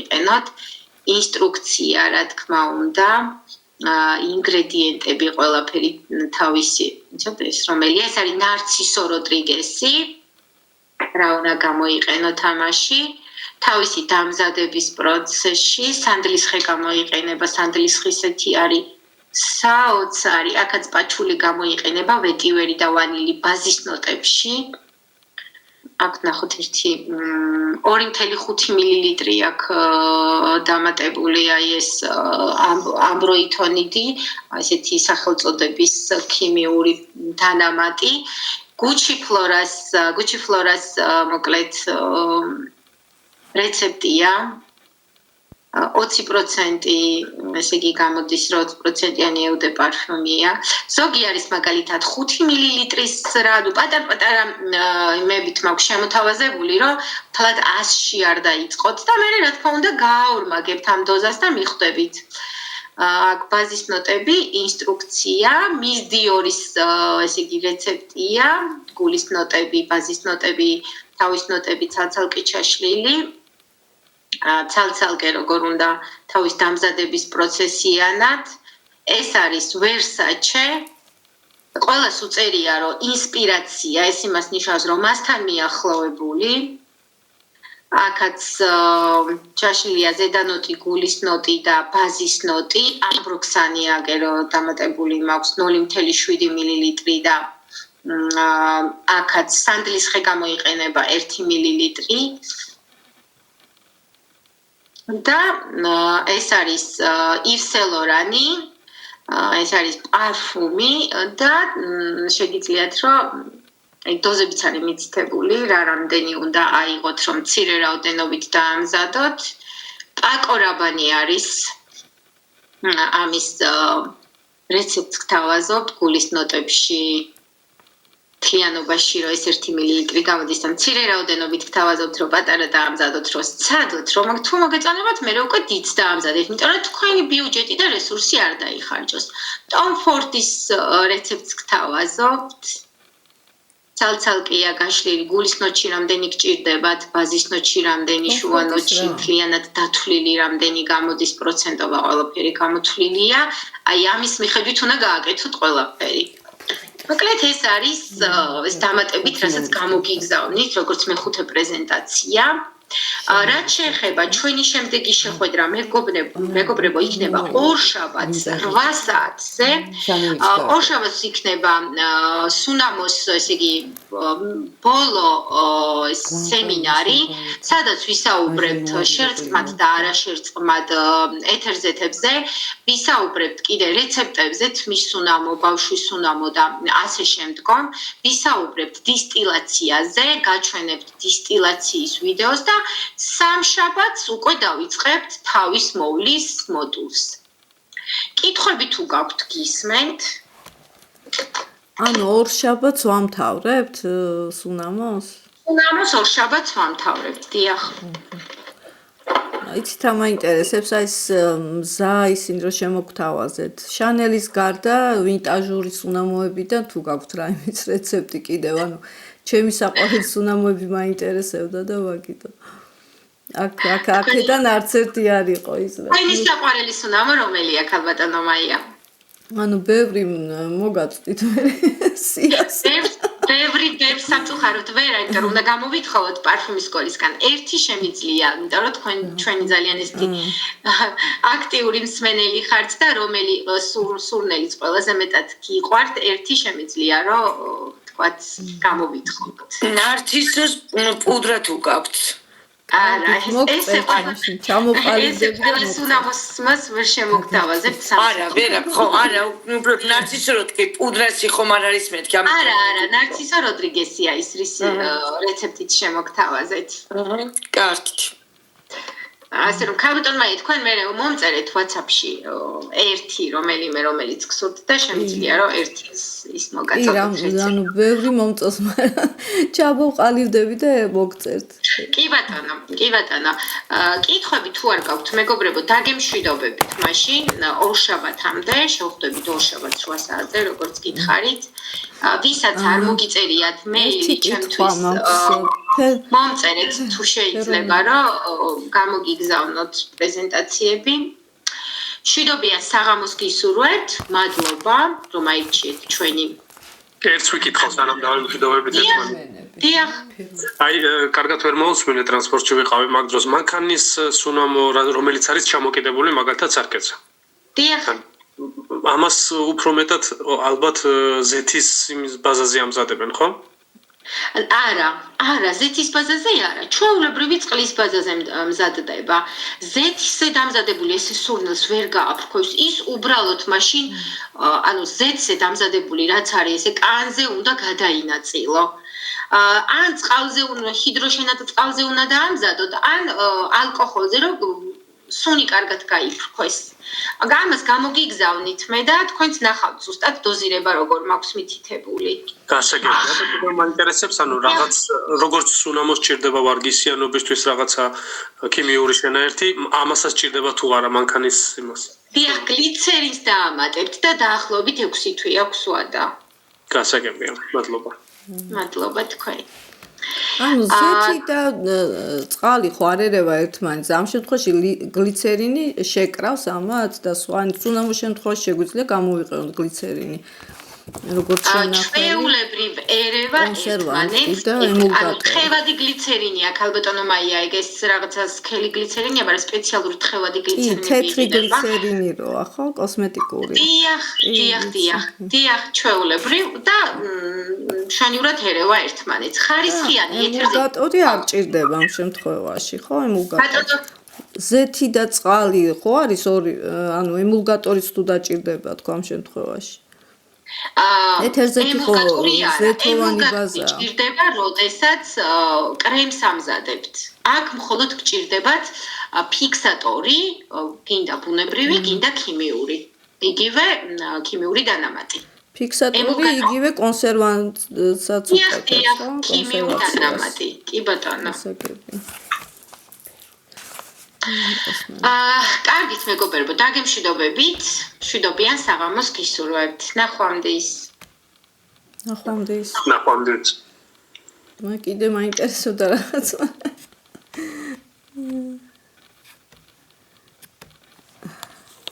იყენოთ ინსტრუქცია, რა თქმა უნდა, ინგრედიენტები ყველაფერი თავისი, ეს რომელია, ეს არის ნარცისო როდრიგესი, რა უნდა გამოიყენოთ ამაში. თავისი დამზადების პროცესში სანდლის ხე გამოიყენება, სანდლის ხისეთი არის საოცარი, აქაც პაჩული გამოიყენება ვეტივერი და ვანილი ბაზის ნოტებში. აქ ნახოთ 2.5 მილილიტრი აქ დამატებული ეს ამბროითონიდი, ესეთი სახელწოდების ქიმიური დანამატი. Gucci Floras მოკლედ რეცეპტია 20% ესე იგი გამოდის 20%-იანი eau de parfum-ია. ზოგი არის მაგალითად 5 მილილიტრის რა, პატარ-პატარა იმებით მაქვს შემოთავაზებული, რომ თლად 100-ში არ დაიწყოთ და მე რა თქმა უნდა გააორმაგებთ ამ დოზას და მიხვდებით. აქ ბაზის ნოტები, ინსტრუქცია, Miss Dior-ის ესე იგი რეცეპტია, გულის ნოტები, ბაზის ნოტები, თავის ნოტები ცალ-ცალკე ჩაშლილი. ცალ-ცალკე როგორ უნდა თავის დამზადების პროცესიანად. ეს არის Versace. ყველას უწერია, რომ ინსპირაცია, ეს იმას ნიშნავს, რომ მასთან მიახლოვებული. აქაც ჩაშლილია ზედა ნოტი, გულის ნოტი და ბაზის ნოტი. ამბროქსანიაგე რომ დამატებული მაქვს 0.7 მილილიტრი და აქაც სანდლის ხე გამოიყენება 1 მილილიტრი. და ეს არის Yves Saint Laurent-ი, ეს არის პარფუმი და შეგიძლიათ რომ დოზებიც არის მიცითებული, რა რამდენი უნდა აიღოთ, რომ მცირე რაოდენობით დაამზადოთ. Paco Rabanne არის ამის რეცეპტს გთავაზობთ გულის ნოტებში. თლიანობაში რომ ეს 1 მილილიტრი გამოდის და მცირე რაოდენობით გთავაზობთ რომ პატარა დაამზადოთ რომ სცადოთ რომ თუ მოგეწონებათ მე უკვე დიდს დაამზადეთ იმიტომ რომ თქვენი ბიუჯეტი და რესურსი არ დაიხარჯოს. Tom Ford-ის რეცეპტს გთავაზობთ. ცალ-ცალკეა გაშლილი გულის ნოტში რამდენი გჭირდებათ, ბაზის ნოტში რამდენი, შუა ნოტში მთლიანად დათვლილი რამდენი გამოდის პროცენტობა ყველაფერი გამოთვლილია. აი ამის მიხედვით უნდა გააკეთოთ ყველაფერი. მოკლედ ეს არის ეს დამატებით, რასაც გამოგიგზავნით, როგორც მეხუთე პრეზენტაცია. რაც შეეხება ჩვენი შემდეგი შეხვედრა, მეგობრებო, იქნება ორშაბათს 8 საათზე. ორშაბათს იქნება სუნამოს, ესე იგი, ბოლო სემინარი, სადაც ვისაუბრებთ შერწყმად და არაშერწყმად ეთერზეთებზე, ვისაუბრებთ კიდე რეცეპტებზე, თმის სუნამო, ბავშვის სუნამო და ასე შემდგომ, ვისაუბრებთ დისტილაციაზე, გაჩვენებთ დისტილაციის ვიდეოს და სამშაბათს უკვე დავიწყებთ თავის მოვლის მოდულს. კითხვები თუ გაქვთ გისმენთ? ანუ ორშაბათს ვამთავრებთ სუნამოს? სუნამოს ორშაბათს ვამთავრებთ, დიახ. იცით რა მაინტერესებს აი ეს მზა ისინი რომ შემოგთავაზეთ. შანელის გარდა ვინტაჟური სუნამოებიდან თუ გაქვთ რაიმეც რეცეპტი კიდევ, ანუ ჩემი საყვარელი სუნამოები მაინტერესებდა და ვაგიტო. აქედან არც ერთი არ იყო ის რა. აი ის საყვარელი სუნამო რომელია ქალბატონო მაია? ანუ ბევრი მოგაწვდით მე სიას. ბევრი სამწუხაროდ ვერა, იმიტომ რომ უნდა გამოვითხოვოთ პარფუმის სკოლისგან. ერთი შემიძლია, იმიტომ რომ ჩვენი ძალიან ესეთი აქტიური მსმენელი ხართ და რომელი სურნელიც ყველაზე მეტად გიყვართ, ერთი შემიძლია, რომ თქვათ გამოვითხოვოთ. ნარცისოს პუდრა თუ გაქვთ? არა, ესე ჩამოყალიბდები და სუნამოს ვერ შემოგთავაზებთ. არა, ვერა, ხო, არა, უბრალოდ ნარცისო როდრიგესი პუდრასი ხომ არ არის მეთქი ამ. არა, ნარცისო როდრიგესია ის რის რეცეპტით შემოგთავაზეთ. კარგით. ასე რომ ქალბატონმა თქვენ მე მომწერეთ WhatsApp-ში ერთი რომელიც გსურთ და შემიძლია რომ ერთი ის მოგაწოდოთ. ანუ ბევრი მომწონს, მაგრამ ჩამოვყალიბდები და მოგწერთ. კი ბატონო. კითხვები თუ არ გაქვთ, მეგობრებო, დაგემშვიდობებით მაშინ ორშაბათამდე, შევხვდებით ორშაბათს 8 საათზე, როგორც გითხარით. ვისაც არ მოგიწერიათ მეილი ჩემთვის მომწერეთ თუ შეიძლება რომ გამოგიგზავნოთ პრეზენტაციები. მშვიდობიან საღამოს გისურვებთ. მადლობა რომ აირჩიეთ ჩვენი ერთს ვიკითხავს ანამ დავიმშვიდობებით ერთმანეთს. დიახ. აი, კარგად ვერ მოусმინე ტრანსპორტში ვიყავი მაგ დროს. მანქანის სუნამო რომელიც არის ჩამოკიდებული მაგალითად სარკეზე. დიახ. ამას უფრო მეტად ალბათ ზეთის იმის ბაზაზე ამზადებენ, ხო? არა, ზეთის ბაზაზე არა. ჩვეულებრივი წყლის ბაზაზე მზადდება. ზეთზე დამზადებული ეს სურნელს ვერ გააფრქვევს. ის უბრალოდ მაშინ ანუ ზეთზე დამზადებული რაც არის ესე კანზე უნდა გადაინაწილო. ან წყალზე უნდა ჰიდროშენად წყალზე უნდა დაამზადოთ, ან ალკოჰოლზე რომ სუნი კარგად გაიფრქვეს. ამას გამოგიგზავნით მე და თქვენც ნახავთ ზუსტად დოზირება როგორ მაქვს მითითებული. გასაგებია, მაინტერესებს ანუ რაღაც როგორც სუნამო სჭირდება ვარგისიანობისთვის რაღაცა ქიმიური შენაერთი, ამასაც სჭირდება თუ არა მანქანის იმას. დიახ, გლიცერინს დაამატებთ და დაახლოებით 6 თვე აქვს ვადა. გასაგებია, მადლობა. მადლობა თქვენ. ანუ ზეთი და წყალი ხო არ ერევა ერთმანეთს. ამ შემთხვევაში გლიცერინი შეკრავს ამათ და სხვა სუნამო შემთხვევაში შეგვიძლია გამოვიყენოთ გლიცერინი. როგორც შენახული. ჩვეულებრივ ერევა ერთმანეთს. ანუ თხევადი გლიცერინი აქ ალბათონო მაია ეგ ეს რაღაცა სქელი გლიცერინია, მაგრამ სპეციალური თხევადი გლიცერინი. თეთრი გლიცერინი როა ხო, კოსმეტიკური. დიახ, ჩვეულებრივ და შანივრად ერევა ერთმანეთს. ხარისხიანი ეთერზე. ემულგატორი არ ჭირდება ამ შემთხვევაში, ხო, ემულგატორი. ზეთი და წყალი ხო არის ორი, ანუ ემულგატორიც თუ დაჭირდება თქო ამ შემთხვევაში. ეთერზე იყო ზეთოვანი ბაზა. ჭირდება, როდესაც კრემს ამზადებთ. აქ მხოლოდ გჭირდებათ ფიქსატორი, გინდა ბუნებრივი, გინდა ქიმიური. იგივე ქიმიური დანამატი. ფიქსატორი იგივე კონსერვანტსაც უწევს, ხო? ქიმიური დანამატი. კი ბატონო. კარგით მეგობრებო, დაგემშვიდობებით. მშვიდობიან საღამოს გისურვებთ. ნახვამდის. ნახვამდის. მე კიდე მაინტერესებდა რაღაცა.